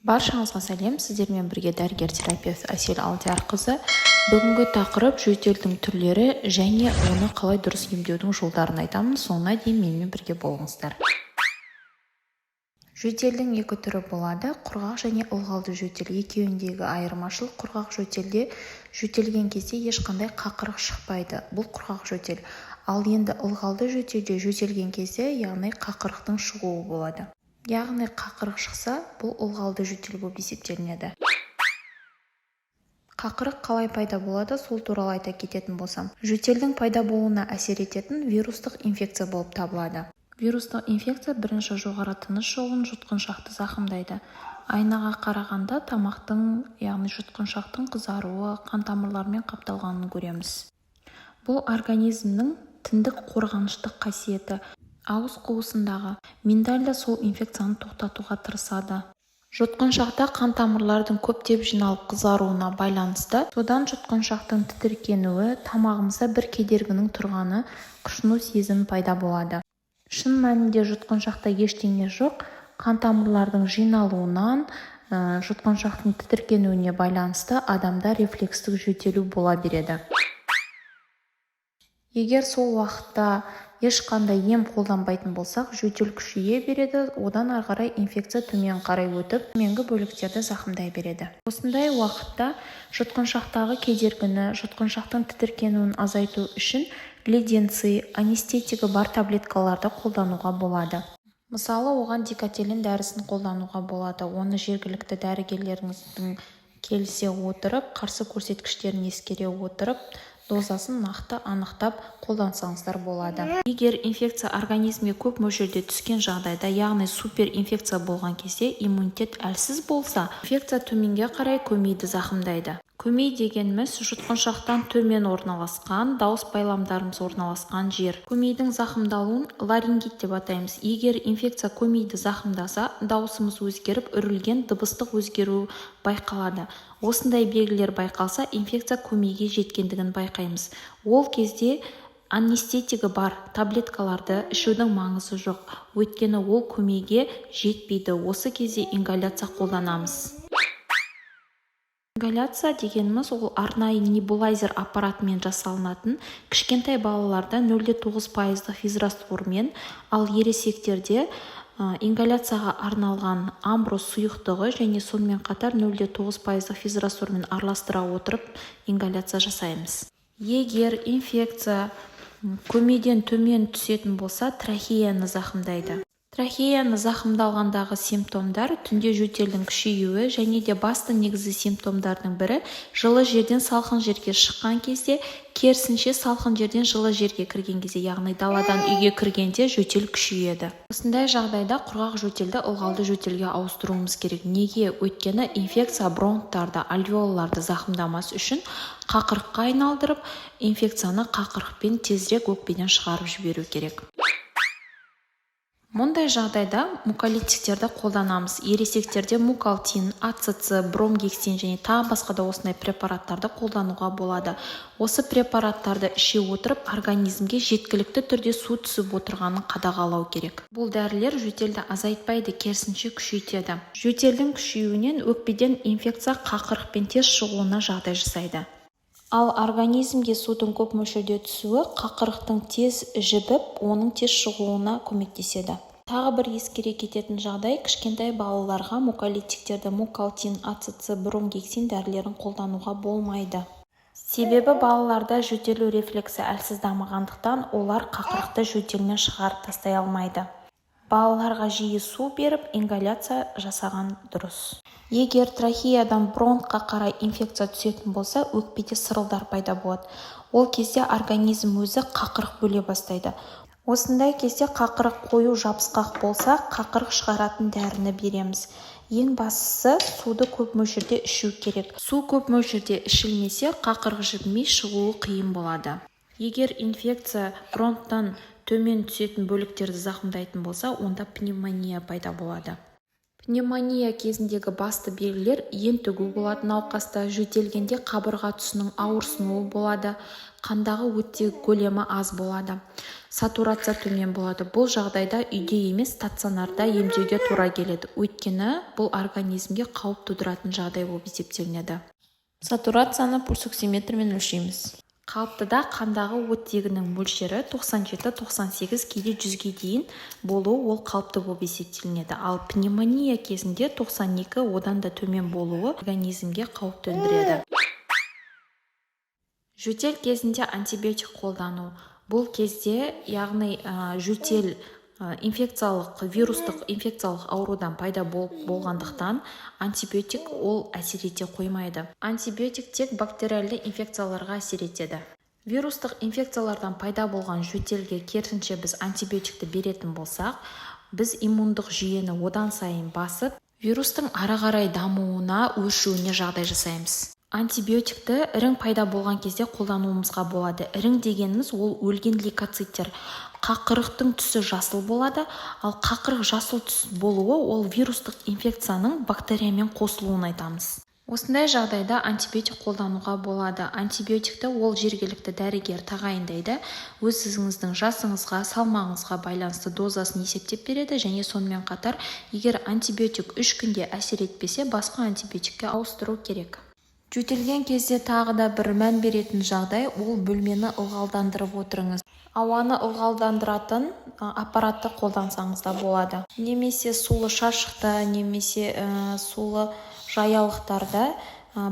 Баршаңызға сәлем, сіздермен бірге дәрігер-терапевт Әсел Алдиярқызы. Бүгінгі тақырып жөтелдің түрлері және оны қалай дұрыс емдеудің жолдарын айтамын. Соңына дейін менімен бірге болыңыздар. Жөтелдің екі түрі болады: құрғақ және ылғалды жөтел. Екеуіндегі айырмашылық: құрғақ жөтелде жөтелген кезде ешқандай қақырық шықпайды. Бұл құрғақ жөтел. Ал енді ылғалды жөтелде жөтелген кезде, яғни қақырықтың шығуы болады. Яғни қақырық шықса, бұл ылғалды жөтел болып есептелінеді. Қақырық қалай пайда болады, сол туралы айта кететін болсам, жөтелдің пайда болуына әсер ететін вирустық инфекция болып табылады. Вирустық инфекция бірінші жоғары тыныс жолын, жұтқыншақты зақымдайды. Айнаға қарағанда тамақтың, яғни жұтқыншақтың қызаруы, қан тамырларымен қапталғанын көреміз. Бұл организмнің тіндік қорғаныштық қасиеті. Ауыз қуысындағы миндаль сол инфекцияны тоқтатуға тырысады. Жұтқыншақта қан тамырлардың көптеп жиналып қызаруына байланысты, содан жұтқыншақтың тітіркенуі, тамағымызда бір кедергінің тұрғаны, құшыну сезімі пайда болады. Шын мәнінде жұтқыншақта ештеңе жоқ, қан тамырлардың жиналуынан, жұтқыншақтың тітіркенуіне байланысты адамда рефлекстік жөтелу бола береді. Егер сол уақытта ешқандай ем қолданбайтын болсақ, жөтел күшейе береді, одан ары қарай инфекция төмен қарай өтіп, төменгі бөліктерді зақымдай береді. Осындай уақытта жұтқыншақтағы кедергіні, жұтқыншақтың тітіркенуін азайту үшін леденций, анестетигі бар таблеткаларды қолдануға болады. Мысалы, оған дикотилин дәрісін қолдануға болады. Оны жергілікті дәрігерлеріңіздің келісе отырып, қарсы көрсеткіштерін ескере отырып, дозасын нақты анықтап қолдансаңыздар болады. Егер инфекция организмге көп мөлшерде түскен жағдайда, яғни суперинфекция болған кезде, иммунитет әлсіз болса, инфекция төменге қарай көмейді зақымдайды. Көмей дегеніміз жұтқыншақтан төмен орналасқан, дауыс байламдарымыз орналасқан жер. Көмейдің зақымдалуын ларингит деп атаймыз. Егер инфекция көмейді зақымдаса, дауысымыз өзгеріп, үрілген дыбыстық өзгеру байқалады. Осындай белгілер байқалса, инфекция көмейге жеткендігін байқаймыз. Ол кезде анестетигі бар таблеткаларды ішудің маңызы жоқ. Өйткені ол көмейге жетпейді. Осы кезде ингаляция қолданамыз. Ингаляция дегеніміз ол арнайы небулайзер аппаратымен жасалынатын, кішкентай балаларда 0,9% физраствормен, ал ересектерде ингаляцияға арналған амброс сұйықтығы және сонымен қатар 0,9% физраствормен араластыра отырып ингаляция жасаймыз. Егер инфекция көмейден төмен түсетін болса, трахеяны зақымдайды. Трахеяны зақымдалғандағы симптомдар түнде жөтелдің күшеюі және де басты негізгі симптомдардың бірі жылы жерден салқын жерге шыққан кезде, керісінше салқын жерден жылы жерге кірген кезде, яғни даладан үйге кіргенде жөтел күшейеді. Осындай жағдайда құрғақ жөтелді ылғалды жөтелге ауыстыруымыз керек. Неге? Өйткені инфекция бронхтарды, альвеолаларды зақымдамас үшін қақырыққа айналдырып, инфекцияны қақырықпен тезірек өкпеден шығарып жіберу керек. Мұндай жағдайда муколитиктерді қолданамыз. Ересектерде мукалтин, ацц, бромгексин және тағы басқа да осындай препараттарды қолдануға болады. Осы препараттарды іше отырып, организмге жеткілікті түрде су түсіп отырғанын қадағалау керек. Бұл дәрілер жөтелді азайтпайды, керісінше күшейтеді. Жөтелдің күшеюінен өкпеден инфекция қақырықпен тез шығуына жағдай жасайды. Ал организмге судың көп мөлшерде түсуі қақырықтың тез жібіп, оның тез шығуына көмектеседі. Тағы бір ескере кететін жағдай: кішкентай балаларға муколитиктерді, мукалтин, ацц, бромгексин дәрілерін қолдануға болмайды. Себебі балаларда жөтелу рефлексі әлсіз дамығандықтан, олар қақырықты жөтелмен шығарып тастай алмайды. Балаларға жиі су беріп, ингаляция жасаған дұрыс. Егер трахеядан бронхқа қарай инфекция түсетін болса, өкпеде сырылдар пайда болады. Ол кезде организм өзі қақырық бөле бастайды. Осындай кезде қақырық қою жабысқақ болса, қақырық шығаратын дәріні береміз. Ең бастысы, суды көп мөлшерде ішу керек. Су көп мөлшерде ішілмесе, қақырық жібімей шығуы қиын болады. Егер инфекция бронхтан төмен түсетін бөліктерді зақымдайтын болса, онда пневмония пайда болады. Пневмония кезіндегі басты белгілер ентігу болады науқаста, жөтелгенде қабырға тұсының ауырсынуы болады, қандағы оттегі көлемі аз болады, сатурация төмен болады. Бұл жағдайда үйде емес стационарда емдеуге тура келеді, өйткені бұл организмге қауіп тудыратын жағдай болып есептелінеді. Сатурацияны пульсоксиметрмен өлшейміз. Қалыптыда қандағы оттегінің мөлшері 97-98, кейде 100-ге дейін болуы ол қалыпты болып есептелінеді. Ал пневмония кезінде 92 одан да төмен болуы организмге қауіп төндіреді. Жөтел кезінде антибиотик қолдану. Бұл кезде, яғни жөтел вирустық инфекциялық аурудан пайда болғандықтан антибиотик ол әсер ете қоймайды. Антибиотик тек бактериалды инфекцияларға әсер етеді. Вирустық инфекциялардан пайда болған жөтелге керісінше біз антибиотикті беретін болсақ, біз иммундық жүйені одан сайын басып, вирустың ары қарай дамуына, өршуіне жағдай жасаймыз. Антибиотикті ірің пайда болған кезде қолдануымызға болады. Ірің дегеніміз ол өлген лейкоциттер. Қақырықтың түсі жасыл болады, ал қақырық жасыл түс болуы ол вирустық инфекцияның бактериямен қосылуын айтамыз. Осындай жағдайда антибиотик қолдануға болады. Антибиотикті ол жергілікті дәрігер тағайындайды, өзіңіздің жасыңызға, салмағыңызға байланысты дозасын есептеп береді және сонымен қатар, егер антибиотик 3 күнде әсер етпесе, басқа антибиотикке ауыстыру керек. Жөтелген кезде тағы да бір мән беретін жағдай, ол бөлмені ылғалдандырып отырыңыз. Ауаны ылғалдандыратын аппаратты қолдансаңыз да болады. Немесе сулы шашықта, немесе сулы жаялықтарда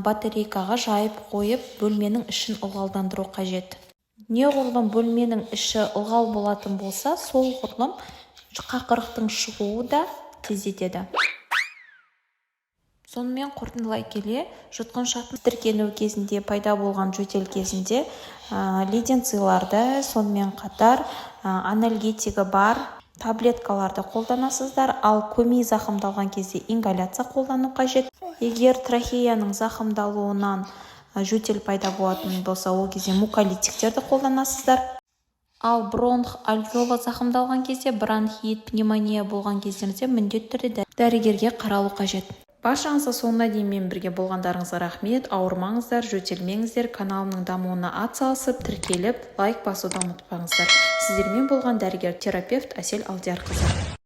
батарейкаға жайып қойып, бөлменің ішін ылғалдандыру қажет. Неғұрлым бөлменің іші ылғал болатын болса, сол ғұрлым қақырықтың шығуы да тездетеді. Сонымен қорытындылай келе, жұтқыншақтың тіркелу кезінде, пайда болған жөтел кезінде леденцияларды, сонымен қатар анальгетигі бар таблеткаларды қолданасыздар, ал көмей зақымдалған кезде ингаляция қолдану қажет. Егер трахеяның зақымдалуынан жөтел пайда болатын болса, ол кезде муколитиктерді қолданасыздар. Ал бронх, альвеола зақымдалған кезде, бронхит, пневмония болған кездерде міндетті түрде дәрігерге қаралу қажет. Баршаңызға соңына дейін мен бірге болғандарыңызға рахмет. Ауырмаңыздар, жөтелмеңіздер, каналымның дамуына атсалысып, тіркеліп, лайк басуды ұмытпаңыздар. Сіздермен болған дәрігер-терапевт Әсел Алдиярқызы.